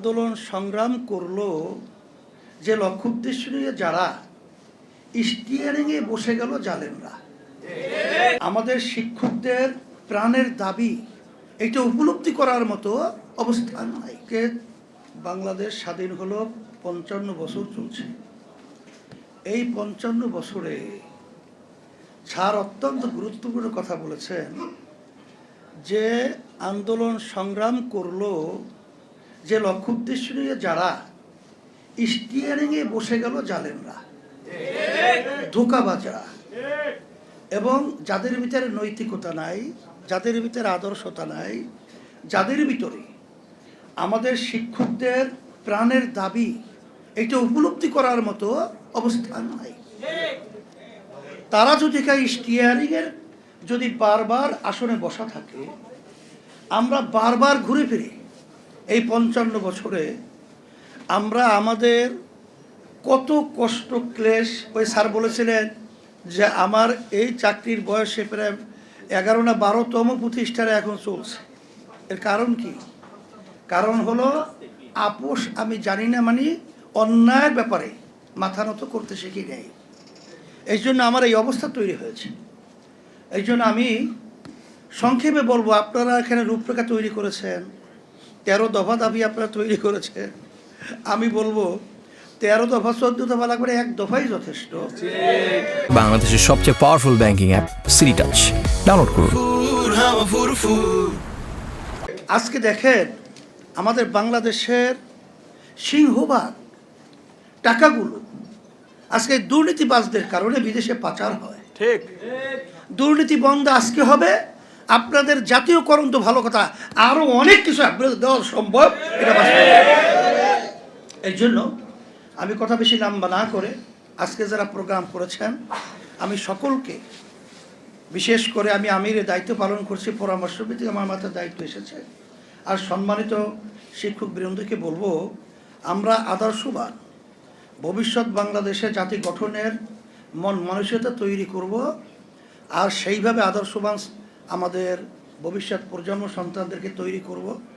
আন্দোলন সংগ্রাম করলো, যে লক্ষ্য উদ্দেশ্য নিয়ে যারা স্টিয়ারিংয়ে বসে গেল জালেমরা। আমাদের শিক্ষকদের প্রাণের দাবি এটা উপলব্ধি করার মতো অবস্থান নাই। বাংলাদেশ স্বাধীন হলো ৫৫ বছর চলছে। এই ৫৫ বছরে স্যার অত্যন্ত গুরুত্বপূর্ণ কথা বলেছেন যে আন্দোলন সংগ্রাম করলো, যে লক্ষ্য উদ্দেশ্য নিয়ে যারা স্টিয়ারিংয়ে বসে গেল জালেমরা, ধোঁকাবাজরা, এবং যাদের ভিতরে নৈতিকতা নাই, যাদের ভিতরে আদর্শতা নাই, যাদের ভিতরে আমাদের শিক্ষকদের প্রাণের দাবি এটা উপলব্ধি করার মতো অবস্থান নাই। তারা যদি স্টিয়ারিংয়ের যদি বারবার আসনে বসা থাকে, আমরা বারবার ঘুরে ফিরে এই ৫৫ বছরে আমরা আমাদের কত কষ্ট ক্লেশ, ওই স্যার বলেছিলেন যে আমার এই চাকরির বয়সে প্রায় 11 না 12তম প্রতিষ্ঠানে এখন চলছে। এর কারণ কি? কারণ হলো আপোষ আমি জানি না, মানে অন্যায়ের ব্যাপারে মাথা নত করতে শিখি নেই। এই জন্য আমার এই অবস্থা তৈরি হয়েছে। এই জন্য আমি সংক্ষেপে বলবো, আপনারা এখানে রূপরেখা তৈরি করেছেন, 13 দফা দাবি আপনারা তৈরি করেছেন। আমি বলবো 13 দফা 14 দফা লাগবে, এক দফাই যথেষ্ট। বাংলাদেশের সবচেয়ে powerful banking app city touch download করুন। আজকে দেখেন আমাদের বাংলাদেশের সিংহভাগ টাকাগুলো আজকে দুর্নীতিবাজদের কারণে বিদেশে পাচার হয়। ঠিক, দুর্নীতি বন্ধ আজকে হবে। আপনাদের জাতীয়করণ তো ভালো কথা, আরো অনেক কিছু আপনাদের দেওয়া সম্ভব। এটা এই জন্য আমি কথা বেশি লম্বা না করে আজকে যারা প্রোগ্রাম করেছেন, আমি সকলকে, বিশেষ করে আমি আমিরের দায়িত্ব পালন করছি, পরামর্শবিদ আমার মাথায় দায়িত্ব এসেছে, আর সম্মানিত শিক্ষক বৃন্দকে বলবো, আমরা আদর্শবান ভবিষ্যৎ বাংলাদেশে জাতি গঠনের মন মানসিকতা তৈরি করব, আর সেইভাবে আদর্শবান আমাদের ভবিষ্যৎ প্রজন্ম সন্তানদেরকে তৈরি করব।